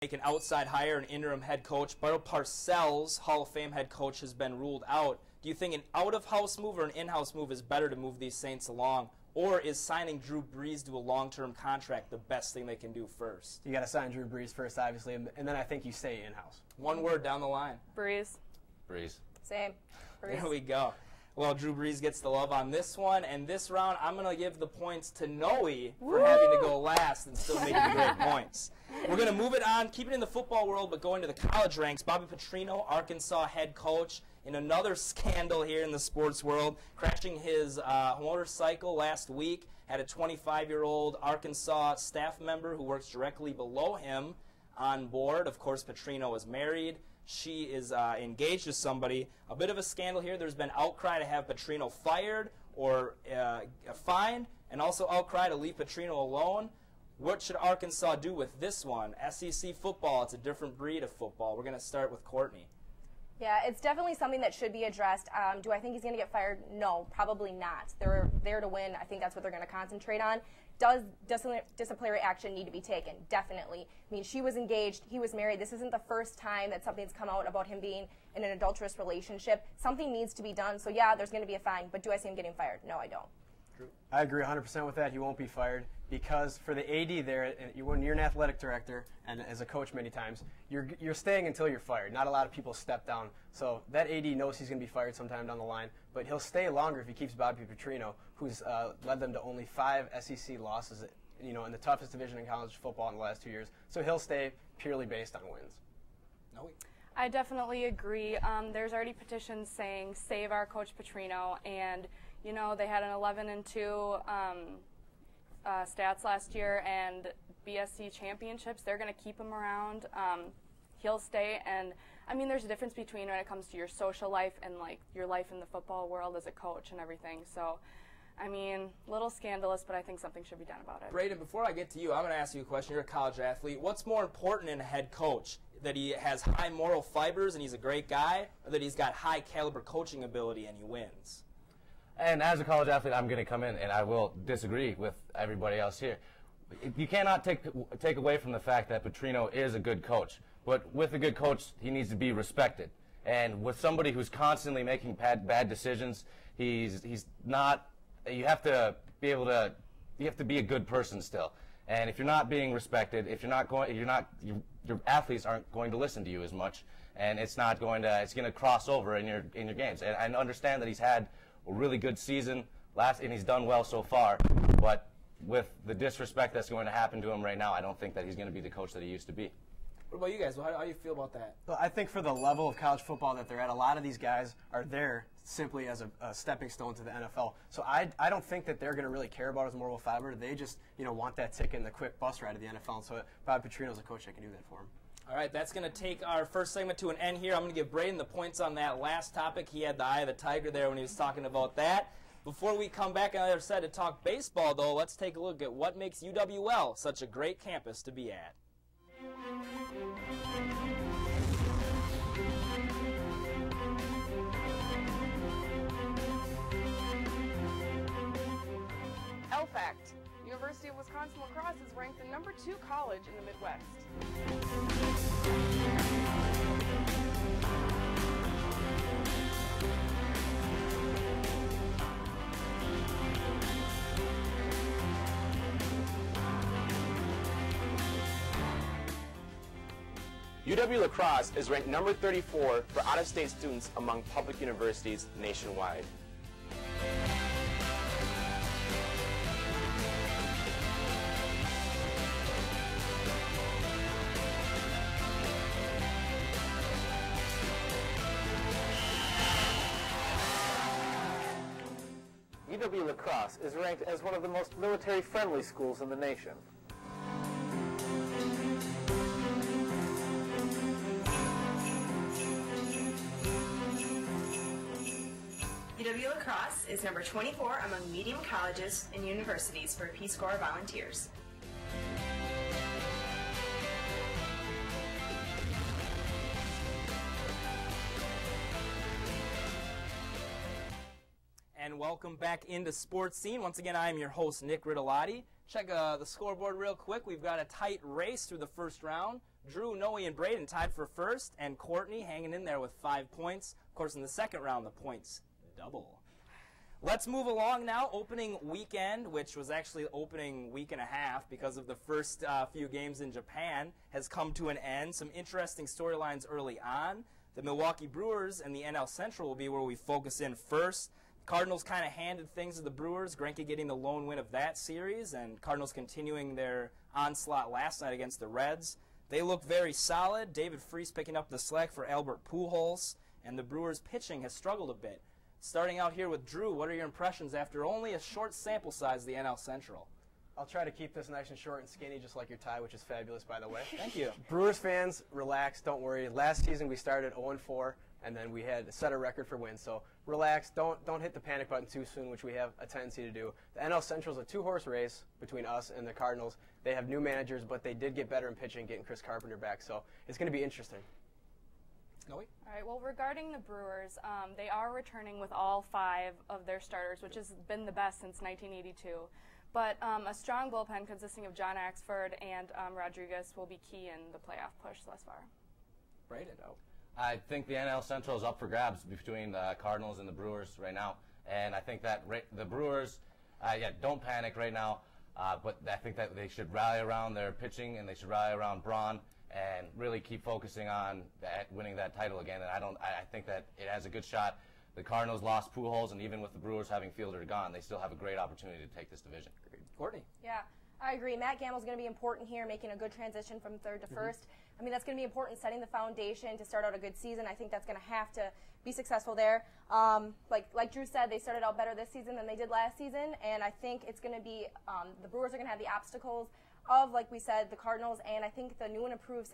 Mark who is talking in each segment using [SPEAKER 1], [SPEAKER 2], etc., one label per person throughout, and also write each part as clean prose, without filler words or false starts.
[SPEAKER 1] make an outside hire, an interim head coach. Bill Parcells, Hall of Fame head coach, has been ruled out. Do you think an out-of-house move or an in-house move is better to move these Saints along? Or is signing Drew Brees to a long-term contract the best thing they can do first?
[SPEAKER 2] You got to sign Drew Brees first, obviously, and then I think you stay in-house.
[SPEAKER 1] One word down the line.
[SPEAKER 3] Brees.
[SPEAKER 4] Brees.
[SPEAKER 3] Same. Brees.
[SPEAKER 1] There we go. Well, Drew Brees gets the love on this one, and this round I'm going to give the points to Noe for having to go last and still making great points. We're going to move it on, keep it in the football world, but going to the college ranks. Bobby Petrino, Arkansas head coach, in another scandal here in the sports world, crashing his motorcycle last week, had a 25-year-old Arkansas staff member who works directly below him on board. Of course, Petrino is married. She is engaged to somebody. A bit of a scandal here. There's been outcry to have Petrino fired or fined, and also outcry to leave Petrino alone. What should Arkansas do with this one? SEC football, it's a different breed of football. We're going to start with Courtney.
[SPEAKER 3] Yeah, it's definitely something that should be addressed. Do I think he's going to get fired? No, probably not. They're there to win. I think that's what they're going to concentrate on. Does disciplinary action need to be taken? Definitely. I mean, she was engaged. He was married. This isn't the first time that something's come out about him being in an adulterous relationship. Something needs to be done. So, yeah, there's going to be a fine. But do I see him getting fired? No, I don't.
[SPEAKER 2] I agree 100% with that. He won't be fired because for the AD there, when you're an athletic director and as a coach many times, you're staying until you're fired. Not a lot of people step down. So that AD knows he's going to be fired sometime down the line, but he'll stay longer if he keeps Bobby Petrino, who's led them to only 5 SEC losses, in the toughest division in college football in the last 2 years. So he'll stay purely based on wins.
[SPEAKER 1] No.
[SPEAKER 5] I definitely agree. There's already petitions saying save our coach Petrino, and they had an 11-2 stats last year and BSC championships. They're going to keep him around. He'll stay, and I mean, there's a difference between when it comes to your social life and like your life in the football world as a coach and everything. So, I mean, a little scandalous, but I think something should be done about it.
[SPEAKER 1] Braden, before I get to you, I'm going to ask you a question. You're a college athlete. What's more important in a head coach? That he has high moral fibers and he's a great guy, or that he's got high caliber coaching ability and he wins?
[SPEAKER 4] And as a college athlete, I'm going to come in and I will disagree with everybody else here. You cannot take away from the fact that Petrino is a good coach. But with a good coach, he needs to be respected. And with somebody who's constantly making bad decisions, he's not. You have to be able to. You have to be a good person still. And if you're not being respected, if you're not going, your athletes aren't going to listen to you as much, and it's going to cross over in your games. And I understand that he's had a really good season and he's done well so far, but with the disrespect that's going to happen to him right now, I don't think that he's going to be the coach that he used to be.
[SPEAKER 1] What about you guys? How do you feel about that?
[SPEAKER 2] Well, I think for the level of college football that they're at, a lot of these guys are there simply as a stepping stone to the NFL. So I don't think that they're going to really care about his moral fiber. They just want that ticket and the quick bus ride to the NFL. And so Bob Petrino's a coach that can do that for him.
[SPEAKER 1] All right, that's going to take our first segment to an end here. I'm going to give Braden the points on that last topic. He had the eye of the tiger there when he was talking about that. Before we come back on the other side to talk baseball, though, let's take a look at what makes UWL such a great campus to be at.
[SPEAKER 6] Fact: University of Wisconsin La Crosse is ranked the #2 college in the Midwest.
[SPEAKER 7] UW La Crosse is ranked number 34 for out-of-state students among public universities nationwide.
[SPEAKER 8] UW La Crosse is ranked as one of the most military-friendly schools in the nation.
[SPEAKER 9] UW La Crosse is number 24 among medium colleges and universities for Peace Corps volunteers.
[SPEAKER 1] And welcome back into Sports Scene. Once again, I am your host, Nick Rytilahti. Check the scoreboard real quick. We've got a tight race through the first round. Drew, Noe, and Braden tied for first, and Courtney hanging in there with 5 points. Of course, in the second round, the points double. Let's move along now. Opening weekend, which was actually opening week and a half because of the first few games in Japan, has come to an end. Some interesting storylines early on. The Milwaukee Brewers and the NL Central will be where we focus in first. Cardinals kind of handed things to the Brewers, Greinke getting the lone win of that series, and Cardinals continuing their onslaught last night against the Reds. They look very solid. David Freese picking up the slack for Albert Pujols, and the Brewers' pitching has struggled a bit. Starting out here with Drew, what are your impressions after only a short sample size of the NL Central?
[SPEAKER 2] I'll try to keep this nice and short and skinny, just like your tie, which is fabulous, by the way.
[SPEAKER 1] Thank you.
[SPEAKER 2] Brewers fans, relax, don't worry. Last season we started 0-4, and then we had set a record for wins. So relax, don't hit the panic button too soon, which we have a tendency to do. The NL Central is a 2-horse race between us and the Cardinals. They have new managers, but they did get better in pitching, getting Chris Carpenter back. So it's going to be interesting.
[SPEAKER 1] Noe?
[SPEAKER 5] All right, well, regarding the Brewers, they are returning with all 5 of their starters, which has been the best since 1982. But a strong bullpen consisting of John Axford and Rodriguez will be key in the playoff push thus far.
[SPEAKER 1] Braden?
[SPEAKER 4] I think the NL Central is up for grabs between the Cardinals and the Brewers right now. And I think that the Brewers, don't panic right now, but I think that they should rally around their pitching and they should rally around Braun and really keep focusing on winning that title again. And I think that it has a good shot. The Cardinals lost Pujols, and even with the Brewers having Fielder gone, they still have a great opportunity to take this division.
[SPEAKER 1] Courtney?
[SPEAKER 3] Yeah, I agree. Matt Gamble's going to be important here, making a good transition from third to first. I mean, that's going to be important, setting the foundation to start out a good season. I think that's going to have to be successful there. Like Drew said, they started out better this season than they did last season, and I think it's going to be the Brewers are going to have the obstacles of, like we said, the Cardinals, and I think the new and improved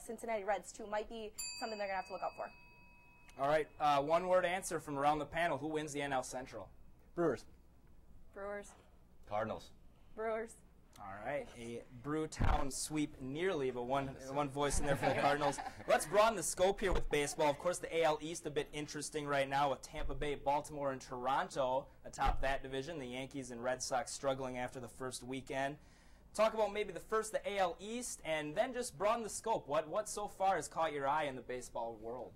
[SPEAKER 3] Cincinnati Reds, too, might be something they're going to have to look out for.
[SPEAKER 1] All right, one-word answer from around the panel. Who wins the NL Central?
[SPEAKER 2] Brewers.
[SPEAKER 5] Brewers.
[SPEAKER 4] Cardinals.
[SPEAKER 3] Brewers.
[SPEAKER 1] All right, a Brewtown sweep nearly, but one voice in there for the Cardinals. Let's broaden the scope here with baseball. Of course, the AL East a bit interesting right now with Tampa Bay, Baltimore, and Toronto atop that division. The Yankees and Red Sox struggling after the first weekend. Talk about maybe the AL East, and then just broaden the scope. What so far has caught your eye in the baseball world?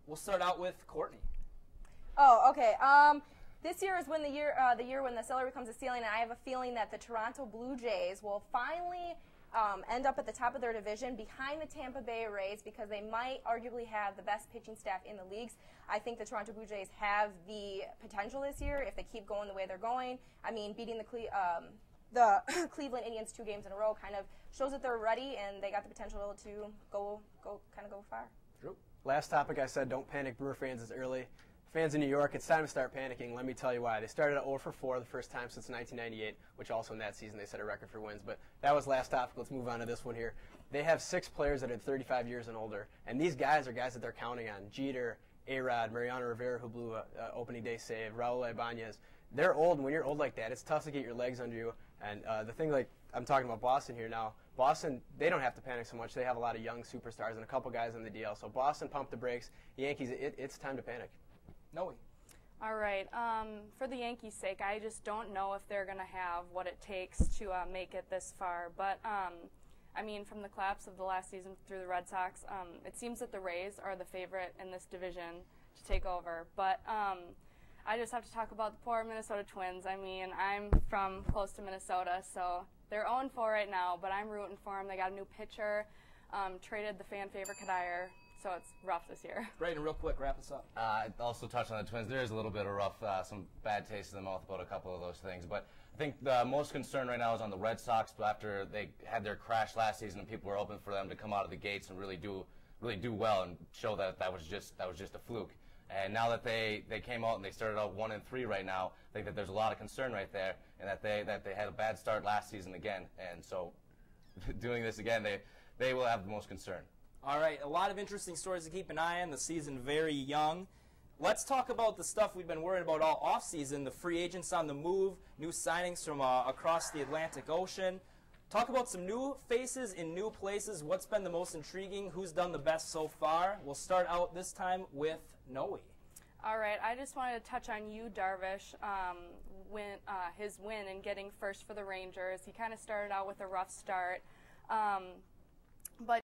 [SPEAKER 1] We'll start out with Courtney.
[SPEAKER 3] Oh, okay. This year is when the year when the cellar becomes a ceiling, and I have a feeling that the Toronto Blue Jays will finally end up at the top of their division behind the Tampa Bay Rays because they might arguably have the best pitching staff in the leagues. I think the Toronto Blue Jays have the potential this year if they keep going the way they're going. I mean, beating the Cleveland Indians 2 games in a row kind of shows that they're ready and they got the potential to go far.
[SPEAKER 1] Drew?
[SPEAKER 2] Last topic I said, don't panic, Brewer fans, is early. Fans in New York, it's time to start panicking. Let me tell you why. They started at 0-4 the first time since 1998, which also in that season they set a record for wins. But that was last topic. Let's move on to this one here. They have 6 players that are 35 years and older, and these guys are guys that they're counting on. Jeter, A-Rod, Mariano Rivera, who blew an opening day save, Raul Ibanez. They're old, and when you're old like that, it's tough to get your legs under you. And the thing, like I'm talking about Boston here now, Boston, they don't have to panic so much. They have a lot of young superstars and a couple guys on the DL. So Boston, pump the brakes. Yankees, it's time to panic.
[SPEAKER 1] Noe?
[SPEAKER 5] All right. For the Yankees' sake, I just don't know if they're going to have what it takes to make it this far. But, I mean, from the collapse of the last season through the Red Sox, it seems that the Rays are the favorite in this division to take over. But I just have to talk about the poor Minnesota Twins. I mean, I'm from close to Minnesota, so they're 0-4 right now, but I'm rooting for them. They got a new pitcher, traded the fan favorite Kadire. So it's rough this year.
[SPEAKER 1] Braden, real quick, wrap us up.
[SPEAKER 4] I also touched on the Twins. There is a little bit of rough, some bad taste in the mouth about a couple of those things. But I think the most concern right now is on the Red Sox. After they had their crash last season, and people were hoping for them to come out of the gates and really do well and show that that was just a fluke. And now that they came out and they started out 1-3 right now, I think that there's a lot of concern right there, and that they had a bad start last season again. And so, doing this again, they will have the most concern.
[SPEAKER 1] All right, a lot of interesting stories to keep an eye on. The season very young. Let's talk about the stuff we've been worried about all offseason, the free agents on the move, new signings from across the Atlantic Ocean. Talk about some new faces in new places. What's been the most intriguing? Who's done the best so far? We'll start out this time with Noe.
[SPEAKER 5] All right, I just wanted to touch on Yu Darvish, his win in getting first for the Rangers. He kind of started out with a rough start.
[SPEAKER 6] but